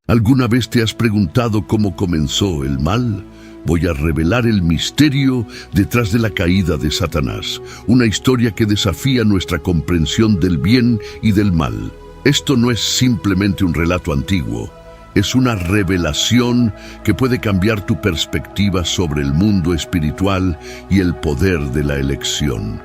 ¿Alguna vez te has preguntado cómo comenzó el mal? Voy a revelar el misterio detrás de la caída de Satanás, una historia que desafía nuestra comprensión del bien y del mal. Esto no es simplemente un relato antiguo, es una revelación que puede cambiar tu perspectiva sobre el mundo espiritual y el poder de la elección.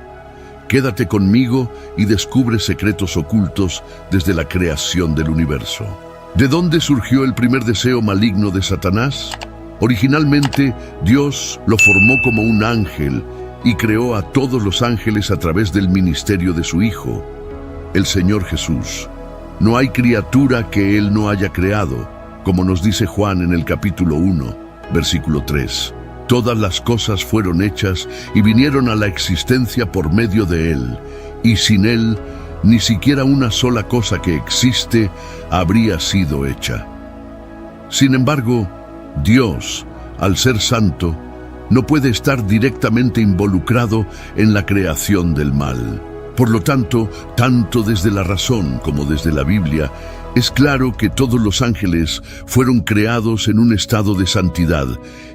Quédate conmigo y descubre secretos ocultos desde la creación del universo. ¿De dónde surgió el primer deseo maligno de Satanás? Originalmente, Dios lo formó como un ángel y creó a todos los ángeles a través del ministerio de su Hijo, el Señor Jesús. No hay criatura que Él no haya creado, como nos dice Juan en el capítulo 1, versículo 3. Todas las cosas fueron hechas y vinieron a la existencia por medio de Él, y sin Él, ni siquiera una sola cosa que existe habría sido hecha. Sin embargo, Dios, al ser santo, no puede estar directamente involucrado en la creación del mal. Por lo tanto, tanto desde la razón como desde la Biblia, es claro que todos los ángeles fueron creados en un estado de santidad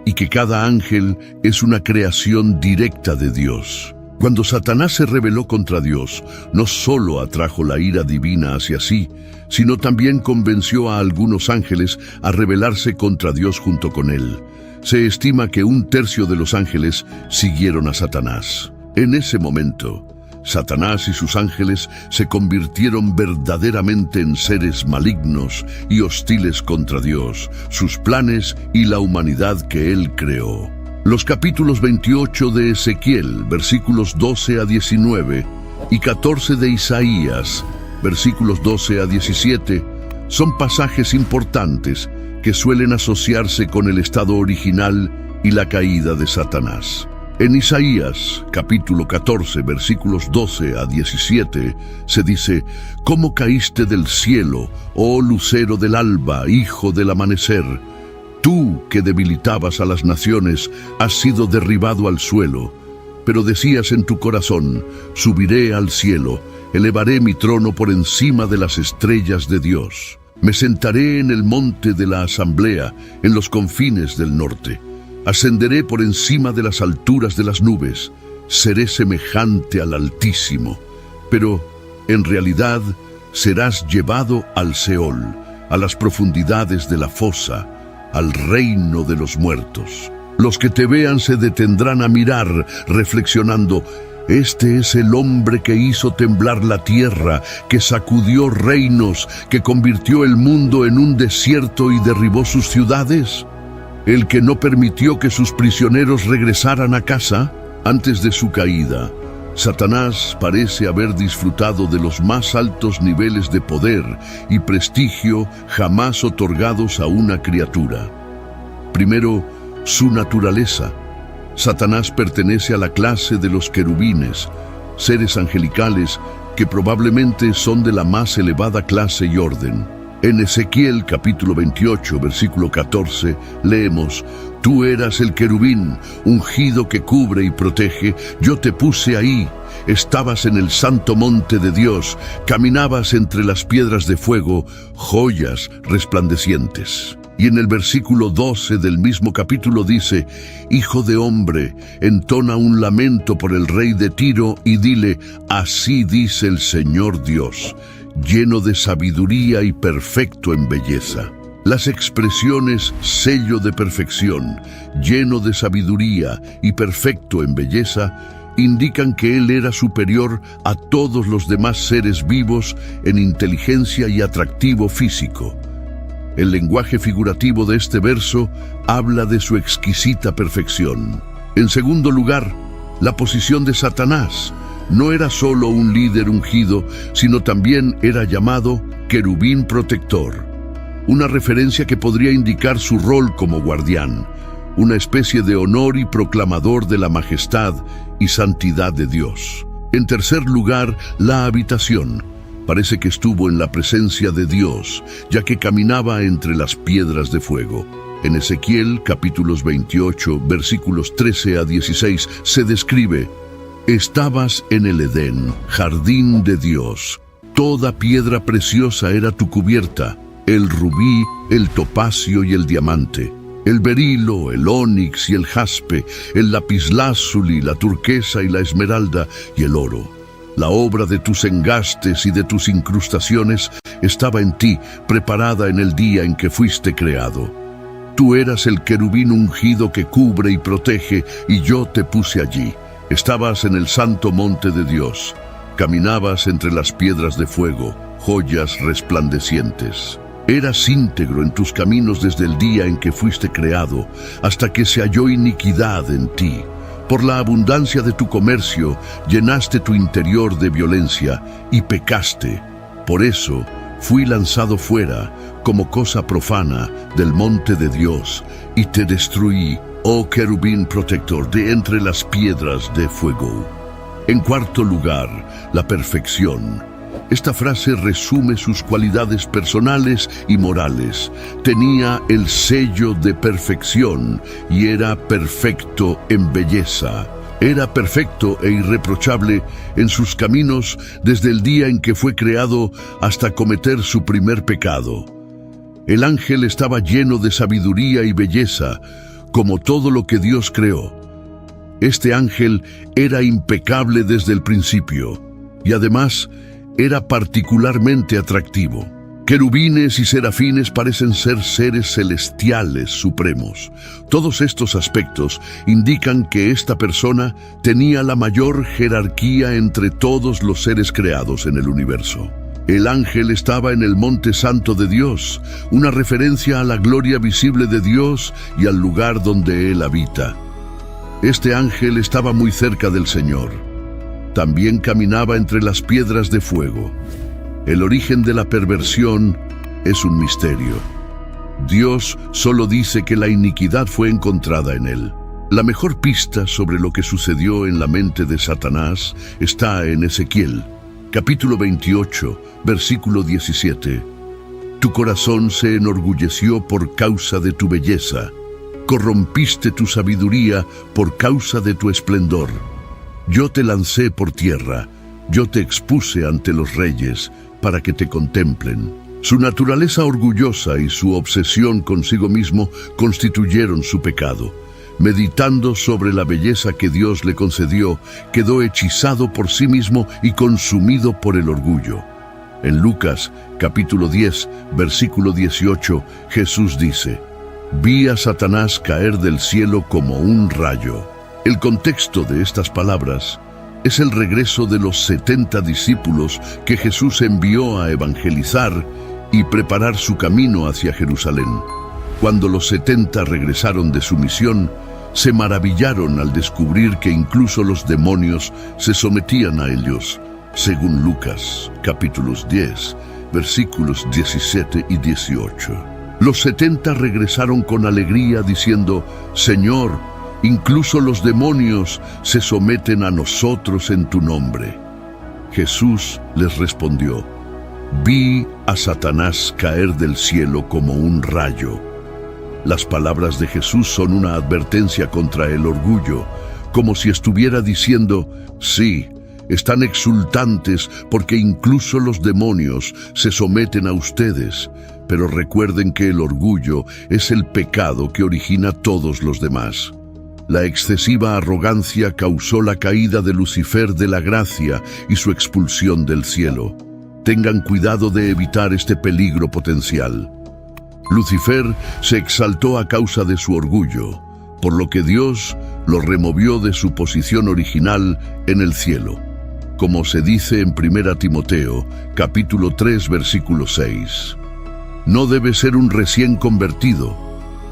y que cada ángel es una creación directa de Dios. Cuando Satanás se rebeló contra Dios, no solo atrajo la ira divina hacia sí, sino también convenció a algunos ángeles a rebelarse contra Dios junto con él. Se estima que 1/3 de los ángeles siguieron a Satanás. En ese momento, Satanás y sus ángeles se convirtieron verdaderamente en seres malignos y hostiles contra Dios, sus planes y la humanidad que Él creó. Los capítulos 28 de Ezequiel, versículos 12 a 19, y 14 de Isaías, versículos 12 a 17, son pasajes importantes que suelen asociarse con el estado original y la caída de Satanás. En Isaías, capítulo 14, versículos 12 a 17, se dice: «¿Cómo caíste del cielo, oh lucero del alba, hijo del amanecer? Tú que debilitabas a las naciones, has sido derribado al suelo. Pero decías en tu corazón: subiré al cielo, elevaré mi trono por encima de las estrellas de Dios. Me sentaré en el monte de la asamblea, en los confines del norte. Ascenderé por encima de las alturas de las nubes, seré semejante al Altísimo. Pero, en realidad, serás llevado al Seol, a las profundidades de la fosa, al reino de los muertos. Los que te vean se detendrán a mirar, reflexionando: este es el hombre que hizo temblar la tierra, que sacudió reinos, que convirtió el mundo en un desierto y derribó sus ciudades. El que no permitió que sus prisioneros regresaran a casa antes de su caída. Satanás parece haber disfrutado de los más altos niveles de poder y prestigio jamás otorgados a una criatura. Primero, su naturaleza. Satanás pertenece a la clase de los querubines, seres angelicales que probablemente son de la más elevada clase y orden. En Ezequiel capítulo 28, versículo 14, leemos: «Tú eras el querubín, ungido que cubre y protege. Yo te puse ahí. Estabas en el santo monte de Dios. Caminabas entre las piedras de fuego, joyas resplandecientes». Y en el versículo 12 del mismo capítulo dice: «Hijo de hombre, entona un lamento por el rey de Tiro y dile: así dice el Señor Dios, lleno de sabiduría y perfecto en belleza». Las expresiones sello de perfección, lleno de sabiduría y perfecto en belleza indican que él era superior a todos los demás seres vivos en inteligencia y atractivo físico. El lenguaje figurativo de este verso habla de su exquisita perfección. En segundo lugar, la posición de Satanás. No era solo un líder ungido, sino también era llamado querubín protector, una referencia que podría indicar su rol como guardián, una especie de honor y proclamador de la majestad y santidad de Dios. En tercer lugar, la habitación. Parece que estuvo en la presencia de Dios, ya que caminaba entre las piedras de fuego. En Ezequiel, capítulos 28, versículos 13 a 16, se describe: «Estabas en el Edén, jardín de Dios. Toda piedra preciosa era tu cubierta. el rubí, el topacio y el diamante, el berilo, el ónix y el jaspe, el lapislázuli, la turquesa y la esmeralda y el oro. La obra de tus engastes y de tus incrustaciones estaba en ti, preparada en el día en que fuiste creado. Tú eras el querubín ungido que cubre y protege, y yo te puse allí. Estabas en el santo monte de Dios. Caminabas entre las piedras de fuego, joyas resplandecientes. Eras íntegro en tus caminos desde el día en que fuiste creado, hasta que se halló iniquidad en ti. Por la abundancia de tu comercio, llenaste tu interior de violencia y pecaste. Por eso, fui lanzado fuera, como cosa profana, del monte de Dios, y te destruí, oh querubín protector, de entre las piedras de fuego. En cuarto lugar, la perfección. Esta frase resume sus cualidades personales y morales. Tenía el sello de perfección y era perfecto en belleza. Era perfecto e irreprochable en sus caminos desde el día en que fue creado hasta cometer su primer pecado. El ángel estaba lleno de sabiduría y belleza, como todo lo que Dios creó. Este ángel era impecable desde el principio y además era particularmente atractivo. Querubines y serafines parecen ser seres celestiales supremos. Todos estos aspectos indican que esta persona tenía la mayor jerarquía entre todos los seres creados en el universo. El ángel estaba en el monte santo de Dios, una referencia a la gloria visible de Dios y al lugar donde Él habita. Este ángel estaba muy cerca del Señor. También caminaba entre las piedras de fuego. El origen de la perversión es un misterio. Dios solo dice que la iniquidad fue encontrada en él. La mejor pista sobre lo que sucedió en la mente de Satanás está en Ezequiel, capítulo 28, versículo 17. Tu corazón se enorgulleció por causa de tu belleza. Corrompiste tu sabiduría por causa de tu esplendor. Yo te lancé por tierra, yo te expuse ante los reyes, para que te contemplen. Su naturaleza orgullosa y su obsesión consigo mismo constituyeron su pecado. Meditando sobre la belleza que Dios le concedió, quedó hechizado por sí mismo y consumido por el orgullo. En Lucas, capítulo 10, versículo 18, Jesús dice: «Vi a Satanás caer del cielo como un rayo». El contexto de estas palabras es el regreso de los 70 discípulos que Jesús envió a evangelizar y preparar su camino hacia Jerusalén. Cuando los 70 regresaron de su misión, se maravillaron al descubrir que incluso los demonios se sometían a ellos, según Lucas, capítulos 10, versículos 17 y 18. Los 70 regresaron con alegría diciendo: «Señor, incluso los demonios se someten a nosotros en tu nombre». Jesús les respondió: «Vi a Satanás caer del cielo como un rayo». Las palabras de Jesús son una advertencia contra el orgullo, como si estuviera diciendo: «Sí, están exultantes porque incluso los demonios se someten a ustedes, pero recuerden que el orgullo es el pecado que origina todos los demás». La excesiva arrogancia causó la caída de Lucifer de la gracia y su expulsión del cielo. Tengan cuidado de evitar este peligro potencial. Lucifer se exaltó a causa de su orgullo, por lo que Dios lo removió de su posición original en el cielo, como se dice en 1 Timoteo, capítulo 3, versículo 6. No debe ser un recién convertido,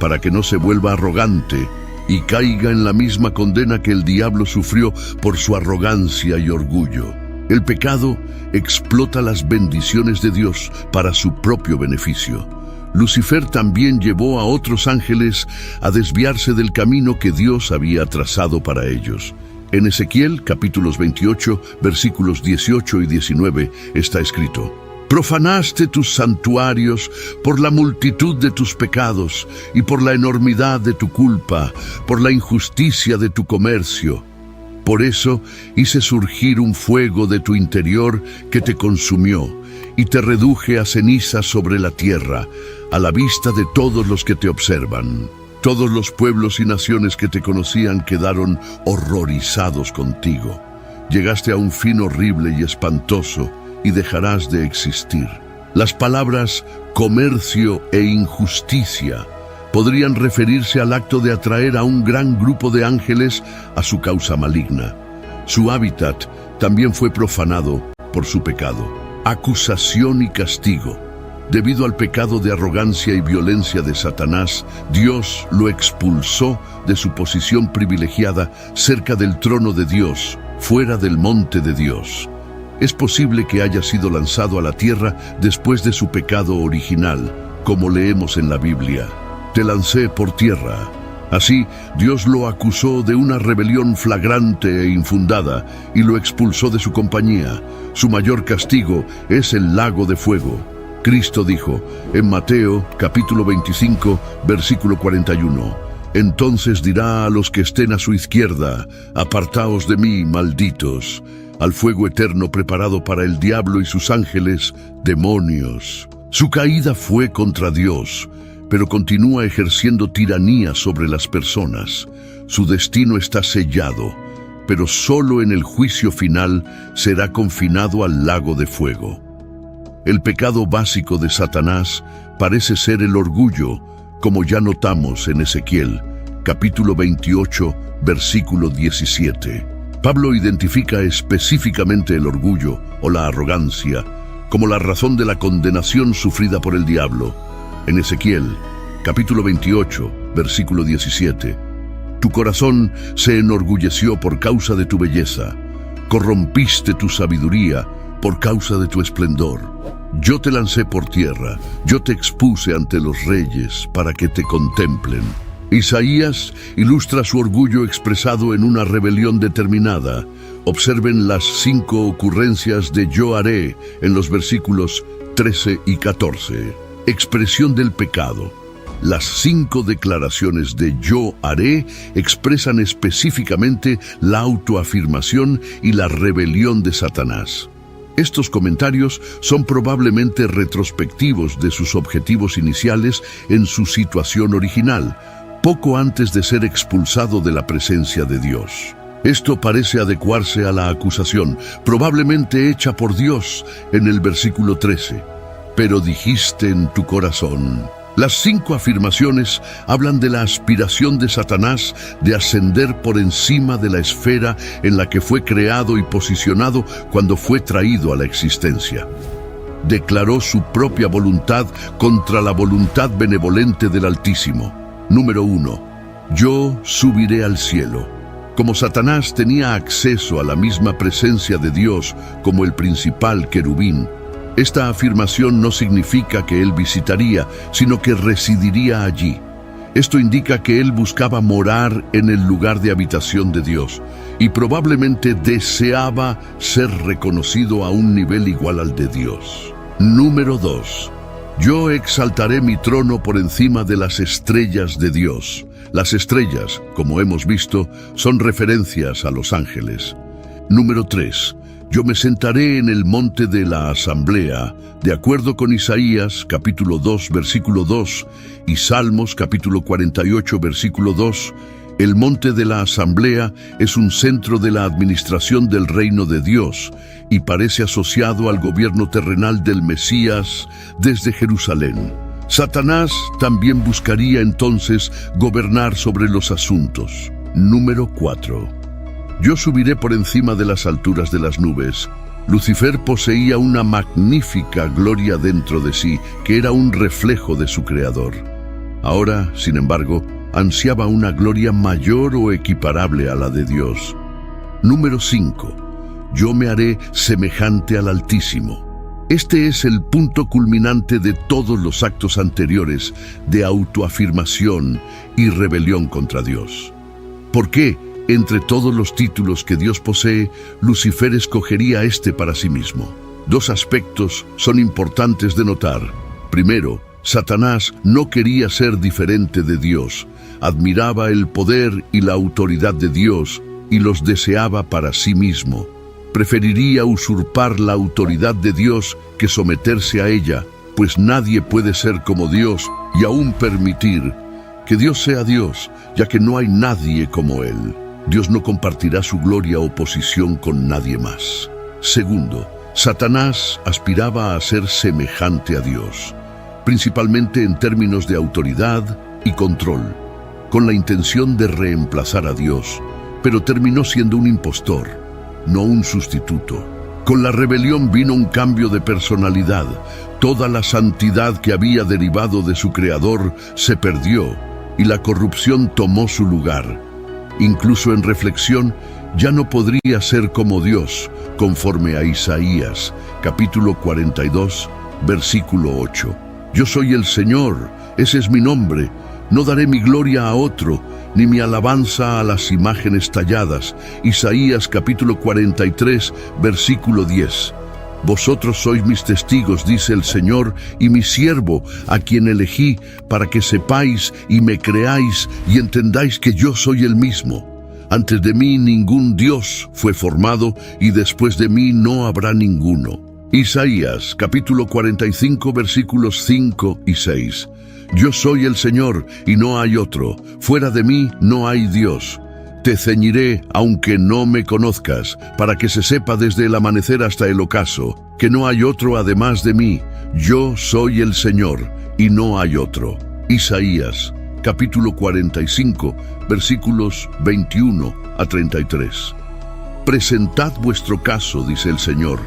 para que no se vuelva arrogante y caiga en la misma condena que el diablo sufrió por su arrogancia y orgullo. El pecado explota las bendiciones de Dios para su propio beneficio. Lucifer también llevó a otros ángeles a desviarse del camino que Dios había trazado para ellos. En Ezequiel, capítulos 28, versículos 18 y 19, está escrito: «Profanaste tus santuarios por la multitud de tus pecados y por la enormidad de tu culpa, por la injusticia de tu comercio. Por eso hice surgir un fuego de tu interior que te consumió, y te reduje a ceniza sobre la tierra, a la vista de todos los que te observan. Todos los pueblos y naciones que te conocían quedaron horrorizados contigo. Llegaste a un fin horrible y espantoso, y dejarás de existir. Las palabras comercio e injusticia podrían referirse al acto de atraer a un gran grupo de ángeles a su causa maligna. Su hábitat también fue profanado por su pecado. Acusación y castigo. Debido al pecado de arrogancia y violencia de Satanás, Dios lo expulsó de su posición privilegiada cerca del trono de Dios, fuera del monte de Dios. Es posible que haya sido lanzado a la tierra después de su pecado original, como leemos en la Biblia. Te lancé por tierra. Así, Dios lo acusó de una rebelión flagrante e infundada y lo expulsó de su compañía. Su mayor castigo es el lago de fuego. Cristo dijo en Mateo capítulo 25, versículo 41, «Entonces dirá a los que estén a su izquierda, apartaos de mí, malditos, al fuego eterno preparado para el diablo y sus ángeles, demonios». Su caída fue contra Dios, pero continúa ejerciendo tiranía sobre las personas. Su destino está sellado, pero solo en el juicio final será confinado al lago de fuego. El pecado básico de Satanás parece ser el orgullo, como ya notamos en Ezequiel, capítulo 28, versículo 17. Pablo identifica específicamente el orgullo o la arrogancia como la razón de la condenación sufrida por el diablo. En Ezequiel, capítulo 28, versículo 17, «Tu corazón se enorgulleció por causa de tu belleza, corrompiste tu sabiduría por causa de tu esplendor. Yo te lancé por tierra, yo te expuse ante los reyes para que te contemplen». Isaías ilustra su orgullo expresado en una rebelión determinada. Observen las 5 ocurrencias de yo haré en los versículos 13 y 14. Expresión del pecado. Las 5 declaraciones de yo haré expresan específicamente la autoafirmación y la rebelión de Satanás. Estos comentarios son probablemente retrospectivos de sus objetivos iniciales en su situación original, poco antes de ser expulsado de la presencia de Dios. Esto parece adecuarse a la acusación, probablemente hecha por Dios, en el versículo 13. «Pero dijiste en tu corazón». Las 5 afirmaciones hablan de la aspiración de Satanás de ascender por encima de la esfera en la que fue creado y posicionado cuando fue traído a la existencia. Declaró su propia voluntad contra la voluntad benevolente del Altísimo. Número 1. Yo subiré al cielo. Como Satanás tenía acceso a la misma presencia de Dios como el principal querubín, esta afirmación no significa que él visitaría, sino que residiría allí. Esto indica que él buscaba morar en el lugar de habitación de Dios y probablemente deseaba ser reconocido a un nivel igual al de Dios. Número 2. Yo exaltaré mi trono por encima de las estrellas de Dios. Las estrellas, como hemos visto, son referencias a los ángeles. Número 3. Yo me sentaré en el monte de la asamblea, de acuerdo con Isaías, capítulo 2, versículo 2, y Salmos, capítulo 48, versículo 2. El monte de la asamblea es un centro de la administración del reino de Dios y parece asociado al gobierno terrenal del Mesías desde Jerusalén. Satanás también buscaría entonces gobernar sobre los asuntos. Número 4. Yo subiré por encima de las alturas de las nubes. Lucifer poseía una magnífica gloria dentro de sí, que era un reflejo de su creador. Ahora, sin embargo, ansiaba una gloria mayor o equiparable a la de Dios. Número 5. Yo me haré semejante al Altísimo. Este es el punto culminante de todos los actos anteriores de autoafirmación y rebelión contra Dios. ¿Por qué, entre todos los títulos que Dios posee, Lucifer escogería este para sí mismo? 2 aspectos son importantes de notar. Primero, Satanás no quería ser diferente de Dios. Admiraba el poder y la autoridad de Dios, y los deseaba para sí mismo. Preferiría usurpar la autoridad de Dios que someterse a ella, pues nadie puede ser como Dios y aún permitir que Dios sea Dios, ya que no hay nadie como Él. Dios no compartirá su gloria o posición con nadie más. Segundo, Satanás aspiraba a ser semejante a Dios, principalmente en términos de autoridad y control, con la intención de reemplazar a Dios, pero terminó siendo un impostor, no un sustituto. Con la rebelión vino un cambio de personalidad. Toda la santidad que había derivado de su creador se perdió y la corrupción tomó su lugar. Incluso en reflexión, ya no podría ser como Dios, conforme a Isaías, capítulo 42, versículo 8. Yo soy el Señor, ese es mi nombre. No daré mi gloria a otro, ni mi alabanza a las imágenes talladas. Isaías capítulo 43, versículo 10. Vosotros sois mis testigos, dice el Señor, y mi siervo, a quien elegí, para que sepáis y me creáis y entendáis que yo soy el mismo. Antes de mí ningún Dios fue formado, y después de mí no habrá ninguno. Isaías capítulo 45, versículos 5 y 6. Yo soy el Señor, y no hay otro. Fuera de mí no hay Dios. Te ceñiré, aunque no me conozcas, para que se sepa desde el amanecer hasta el ocaso, que no hay otro además de mí. Yo soy el Señor, y no hay otro. Isaías, capítulo 45, versículos 21 a 33. Presentad vuestro caso, dice el Señor.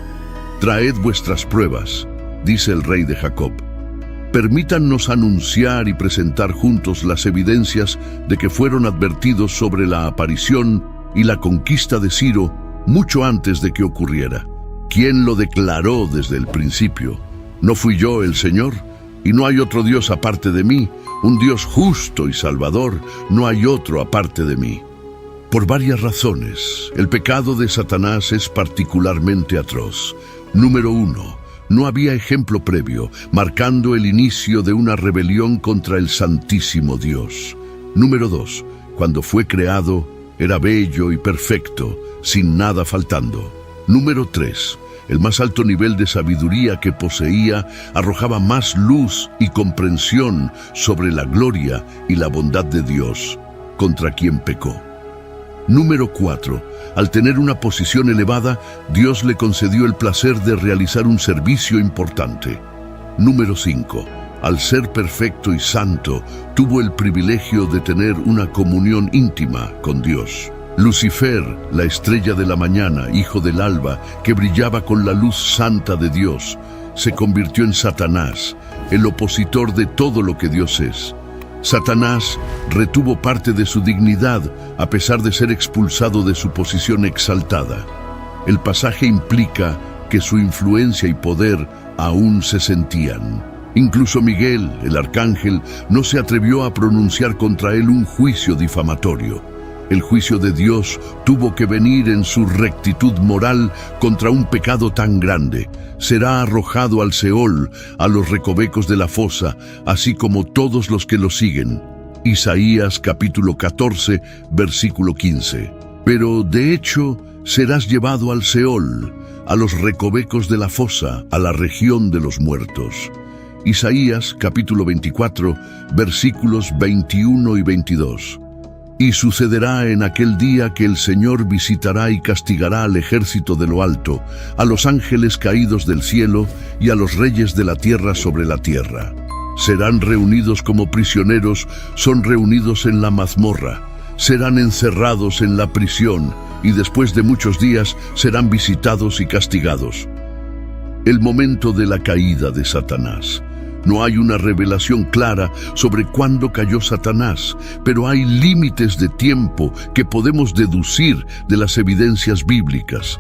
Traed vuestras pruebas, dice el Rey de Jacob. Permítannos anunciar y presentar juntos las evidencias de que fueron advertidos sobre la aparición y la conquista de Ciro mucho antes de que ocurriera. ¿Quién lo declaró desde el principio? ¿No fui yo el Señor? Y no hay otro Dios aparte de mí, un Dios justo y salvador, no hay otro aparte de mí. Por varias razones, el pecado de Satanás es particularmente atroz. Número 1. No había ejemplo previo, marcando el inicio de una rebelión contra el Santísimo Dios. Número 2. Cuando fue creado, era bello y perfecto, sin nada faltando. Número 3. El más alto nivel de sabiduría que poseía arrojaba más luz y comprensión sobre la gloria y la bondad de Dios, contra quien pecó. Número 4. Al tener una posición elevada, Dios le concedió el placer de realizar un servicio importante. Número 5. Al ser perfecto y santo, tuvo el privilegio de tener una comunión íntima con Dios. Lucifer, la estrella de la mañana, hijo del alba, que brillaba con la luz santa de Dios, se convirtió en Satanás, el opositor de todo lo que Dios es. Satanás retuvo parte de su dignidad a pesar de ser expulsado de su posición exaltada. El pasaje implica que su influencia y poder aún se sentían. Incluso Miguel, el arcángel, no se atrevió a pronunciar contra él un juicio difamatorio. El juicio de Dios tuvo que venir en su rectitud moral contra un pecado tan grande. Será arrojado al Seol, a los recovecos de la fosa, así como todos los que lo siguen. Isaías capítulo 14, versículo 15. Pero de hecho serás llevado al Seol, a los recovecos de la fosa, a la región de los muertos. Isaías capítulo 24, versículos 21 y 22. Y sucederá en aquel día que el Señor visitará y castigará al ejército de lo alto, a los ángeles caídos del cielo y a los reyes de la tierra sobre la tierra. Serán reunidos como prisioneros, son reunidos en la mazmorra, serán encerrados en la prisión y después de muchos días serán visitados y castigados. El momento de la caída de Satanás. No hay una revelación clara sobre cuándo cayó Satanás, pero hay límites de tiempo que podemos deducir de las evidencias bíblicas.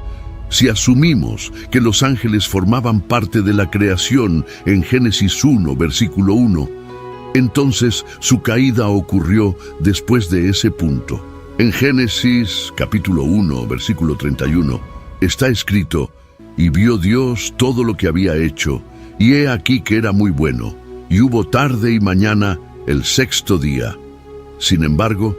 Si asumimos que los ángeles formaban parte de la creación en Génesis 1, versículo 1, entonces su caída ocurrió después de ese punto. En Génesis capítulo 1, versículo 31, está escrito: «Y vio Dios todo lo que había hecho, y he aquí que era muy bueno, y hubo tarde y mañana el sexto día». Sin embargo,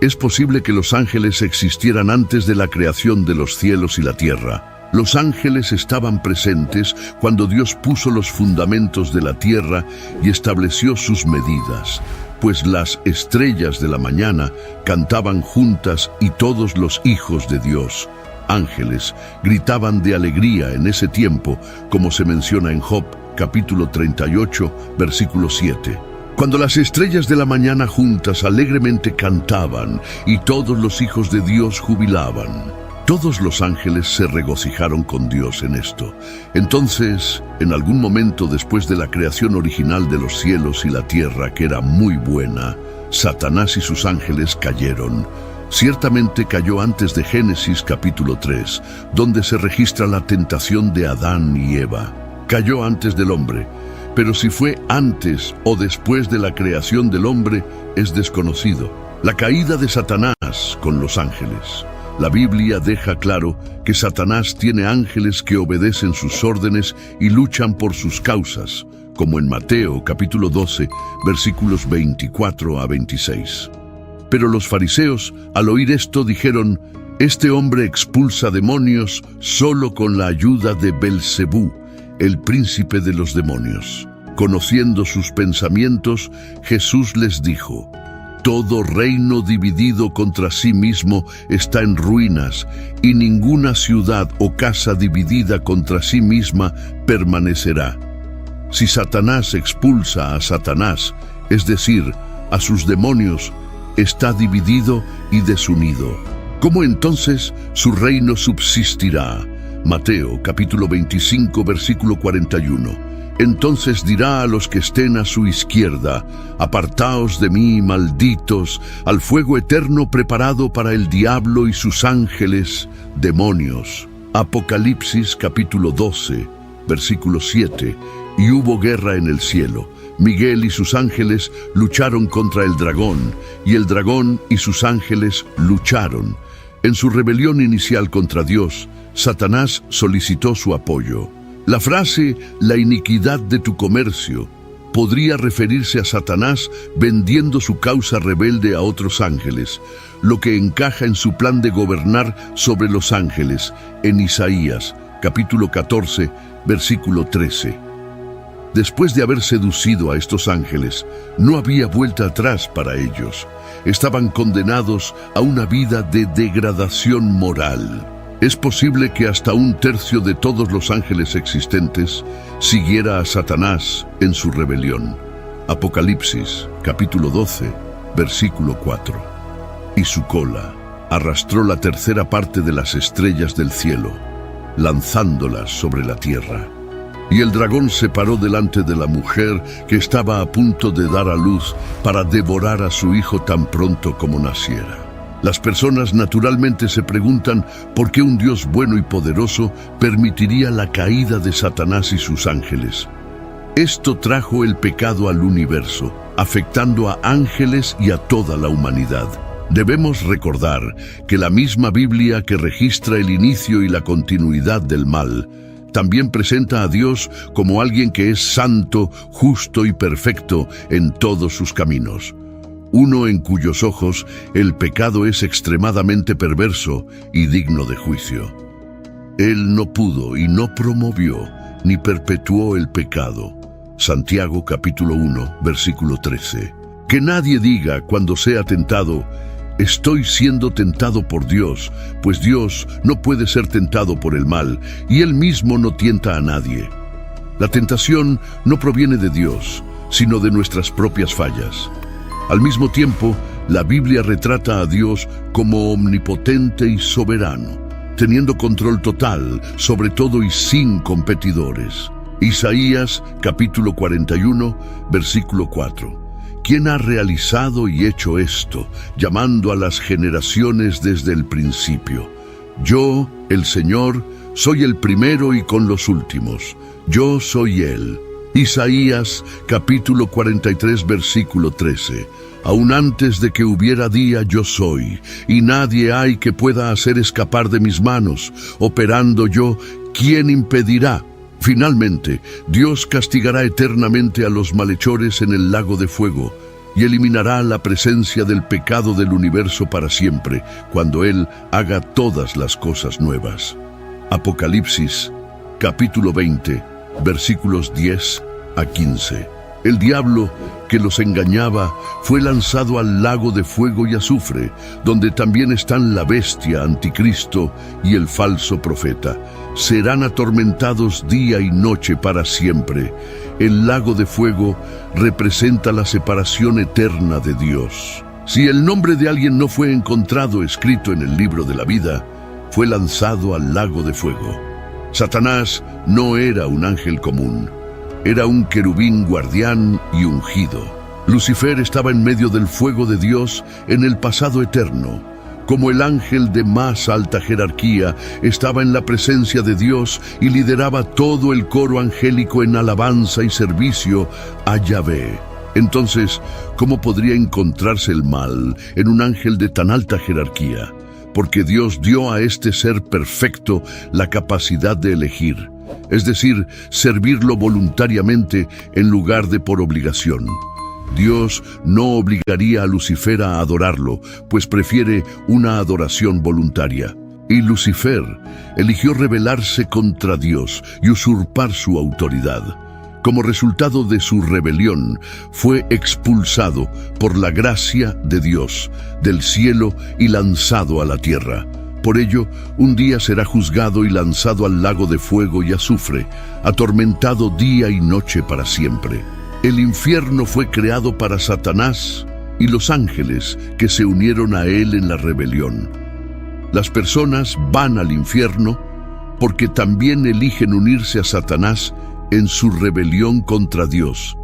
Es posible que los ángeles existieran antes de la creación de los cielos y la tierra. Los ángeles estaban presentes cuando Dios puso los fundamentos de la tierra y estableció sus medidas, pues las estrellas de la mañana cantaban juntas y todos los hijos de Dios, ángeles, gritaban de alegría en ese tiempo, como se menciona en Job, capítulo 38, versículo 7. Cuando las estrellas de la mañana juntas alegremente cantaban y todos los hijos de Dios jubilaban, todos los ángeles se regocijaron con Dios en esto. Entonces, en algún momento después de la creación original de los cielos y la tierra, que era muy buena, Satanás y sus ángeles cayeron. Ciertamente cayó antes de Génesis capítulo 3, donde se registra la tentación de Adán y Eva. Cayó antes del hombre, pero si fue antes o después de la creación del hombre es desconocido. La caída de Satanás con los ángeles. La Biblia deja claro que Satanás tiene ángeles que obedecen sus órdenes y luchan por sus causas, como en Mateo capítulo 12, versículos 24 a 26. Pero los fariseos, al oír esto, dijeron: «Este hombre expulsa demonios solo con la ayuda de Belcebú, el príncipe de los demonios». Conociendo sus pensamientos, Jesús les dijo: «Todo reino dividido contra sí mismo está en ruinas, y ninguna ciudad o casa dividida contra sí misma permanecerá. Si Satanás expulsa a Satanás, es decir, a sus demonios, está dividido y desunido. ¿Cómo entonces su reino subsistirá?». Mateo capítulo 25, versículo 41. Entonces dirá a los que estén a su izquierda: «Apartaos de mí, malditos, al fuego eterno preparado para el diablo y sus ángeles, demonios». Apocalipsis capítulo 12, versículo 7. Y hubo guerra en el cielo. Miguel y sus ángeles lucharon contra el dragón, y el dragón y sus ángeles lucharon. En su rebelión inicial contra Dios, Satanás solicitó su apoyo. La frase «la iniquidad de tu comercio» podría referirse a Satanás vendiendo su causa rebelde a otros ángeles, lo que encaja en su plan de gobernar sobre los ángeles, en Isaías, capítulo 14, versículo 13. Después de haber seducido a estos ángeles, no había vuelta atrás para ellos. Estaban condenados a una vida de degradación moral. Es posible que hasta un tercio de todos los ángeles existentes siguiera a Satanás en su rebelión. Apocalipsis, capítulo 12, versículo 4. Y su cola arrastró la tercera parte de las estrellas del cielo, lanzándolas sobre la tierra. Y el dragón se paró delante de la mujer que estaba a punto de dar a luz para devorar a su hijo tan pronto como naciera. Las personas naturalmente se preguntan por qué un Dios bueno y poderoso permitiría la caída de Satanás y sus ángeles. Esto trajo el pecado al universo, afectando a ángeles y a toda la humanidad. Debemos recordar que la misma Biblia que registra el inicio y la continuidad del mal, también presenta a Dios como alguien que es santo, justo y perfecto en todos sus caminos. Uno en cuyos ojos el pecado es extremadamente perverso y digno de juicio. Él no pudo y no promovió ni perpetuó el pecado. Santiago capítulo 1, versículo 13. Que nadie diga cuando sea tentado: «Estoy siendo tentado por Dios», pues Dios no puede ser tentado por el mal, y Él mismo no tienta a nadie. La tentación no proviene de Dios, sino de nuestras propias fallas. Al mismo tiempo, la Biblia retrata a Dios como omnipotente y soberano, teniendo control total sobre todo y sin competidores. Isaías, capítulo 41, versículo 4. ¿Quién ha realizado y hecho esto, llamando a las generaciones desde el principio? Yo, el Señor, soy el primero y con los últimos. Yo soy Él. Isaías, capítulo 43, versículo 13. Aún antes de que hubiera día yo soy, y nadie hay que pueda hacer escapar de mis manos. Operando yo, ¿quién impedirá? Finalmente, Dios castigará eternamente a los malhechores en el lago de fuego, y eliminará la presencia del pecado del universo para siempre, cuando Él haga todas las cosas nuevas. Apocalipsis, capítulo 20, versículos 10 a 15. El diablo que los engañaba fue lanzado al lago de fuego y azufre, donde también están la bestia, anticristo y el falso profeta. Serán atormentados día y noche para siempre. El lago de fuego representa la separación eterna de Dios. Si el nombre de alguien no fue encontrado escrito en el libro de la vida, fue lanzado al lago de fuego. Satanás no era un ángel común. Era un querubín guardián y ungido. Lucifer estaba en medio del fuego de Dios en el pasado eterno. Como el ángel de más alta jerarquía, estaba en la presencia de Dios y lideraba todo el coro angélico en alabanza y servicio a Yahvé. Entonces, ¿cómo podría encontrarse el mal en un ángel de tan alta jerarquía? Porque Dios dio a este ser perfecto la capacidad de elegir, es decir, servirlo voluntariamente en lugar de por obligación. Dios no obligaría a Lucifer a adorarlo, pues prefiere una adoración voluntaria. Y Lucifer eligió rebelarse contra Dios y usurpar su autoridad. Como resultado de su rebelión, fue expulsado por la gracia de Dios del cielo y lanzado a la tierra. Por ello, un día será juzgado y lanzado al lago de fuego y azufre, atormentado día y noche para siempre. El infierno fue creado para Satanás y los ángeles que se unieron a él en la rebelión. Las personas van al infierno porque también eligen unirse a Satanás en su rebelión contra Dios,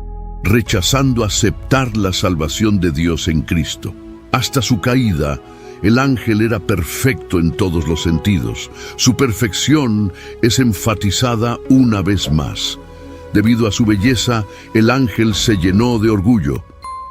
rechazando aceptar la salvación de Dios en Cristo. Hasta su caída, el ángel era perfecto en todos los sentidos. Su perfección es enfatizada una vez más. Debido a su belleza, el ángel se llenó de orgullo.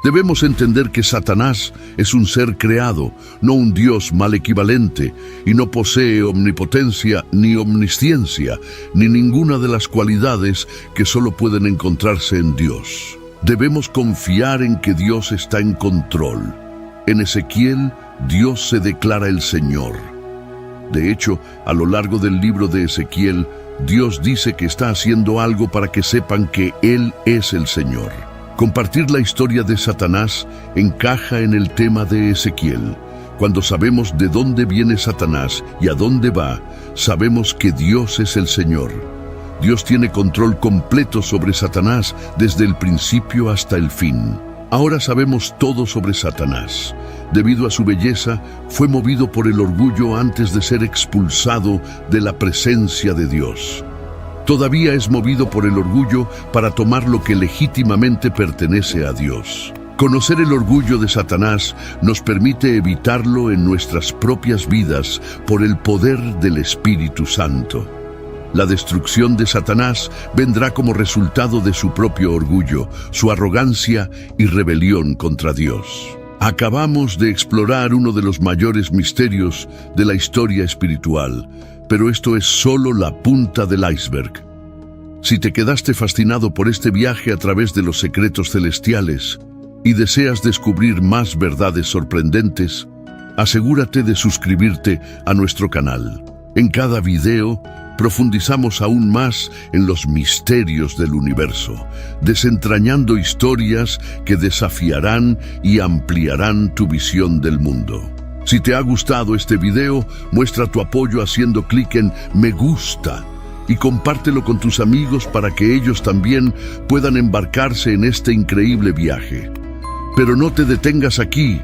Debemos entender que Satanás es un ser creado, no un Dios mal equivalente, y no posee omnipotencia ni omnisciencia, ni ninguna de las cualidades que solo pueden encontrarse en Dios. Debemos confiar en que Dios está en control. En Ezequiel, Dios se declara el Señor. De hecho, a lo largo del libro de Ezequiel, Dios dice que está haciendo algo para que sepan que Él es el Señor. Compartir la historia de Satanás encaja en el tema de Ezequiel. Cuando sabemos de dónde viene Satanás y a dónde va, sabemos que Dios es el Señor. Dios tiene control completo sobre Satanás desde el principio hasta el fin. Ahora sabemos todo sobre Satanás. Debido a su belleza, fue movido por el orgullo antes de ser expulsado de la presencia de Dios. Todavía es movido por el orgullo para tomar lo que legítimamente pertenece a Dios. Conocer el orgullo de Satanás nos permite evitarlo en nuestras propias vidas por el poder del Espíritu Santo. La destrucción de Satanás vendrá como resultado de su propio orgullo, su arrogancia y rebelión contra Dios. Acabamos de explorar uno de los mayores misterios de la historia espiritual, pero esto es solo la punta del iceberg. Si te quedaste fascinado por este viaje a través de los secretos celestiales y deseas descubrir más verdades sorprendentes, asegúrate de suscribirte a nuestro canal. En cada video, profundizamos aún más en los misterios del universo, desentrañando historias que desafiarán y ampliarán tu visión del mundo. Si te ha gustado este video, muestra tu apoyo haciendo clic en me gusta y compártelo con tus amigos para que ellos también puedan embarcarse en este increíble viaje. Pero no te detengas aquí,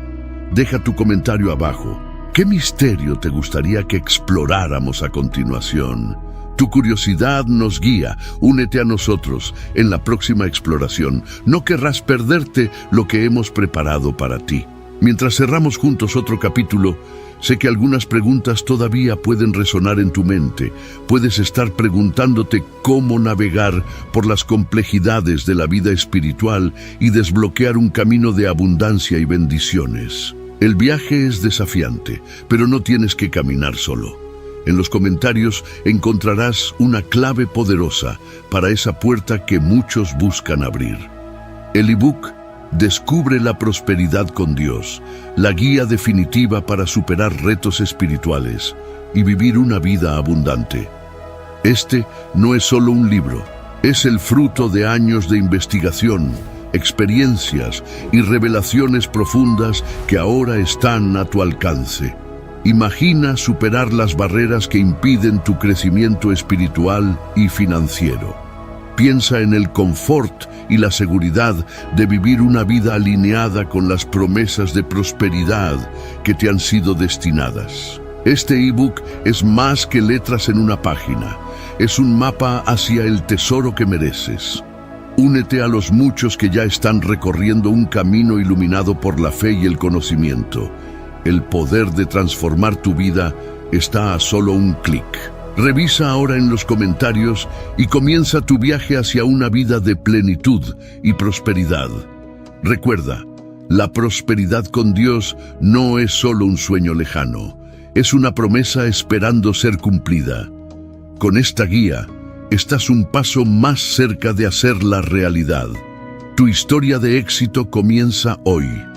deja tu comentario abajo. ¿Qué misterio te gustaría que exploráramos a continuación? Tu curiosidad nos guía. Únete a nosotros en la próxima exploración. No querrás perderte lo que hemos preparado para ti. Mientras cerramos juntos otro capítulo, sé que algunas preguntas todavía pueden resonar en tu mente. Puedes estar preguntándote cómo navegar por las complejidades de la vida espiritual y desbloquear un camino de abundancia y bendiciones. El viaje es desafiante, pero no tienes que caminar solo. En los comentarios encontrarás una clave poderosa para esa puerta que muchos buscan abrir. El ebook Descubre la prosperidad con Dios, la guía definitiva para superar retos espirituales y vivir una vida abundante. Este no es solo un libro, es el fruto de años de investigación, experiencias y revelaciones profundas que ahora están a tu alcance. Imagina superar las barreras que impiden tu crecimiento espiritual y financiero. Piensa en el confort y la seguridad de vivir una vida alineada con las promesas de prosperidad que te han sido destinadas. Este ebook es más que letras en una página. Es un mapa hacia el tesoro que mereces. Únete a los muchos que ya están recorriendo un camino iluminado por la fe y el conocimiento. El poder de transformar tu vida está a solo un clic. Revisa ahora en los comentarios y comienza tu viaje hacia una vida de plenitud y prosperidad. Recuerda, la prosperidad con Dios no es solo un sueño lejano, es una promesa esperando ser cumplida. Con esta guía, estás un paso más cerca de hacerla realidad. Tu historia de éxito comienza hoy.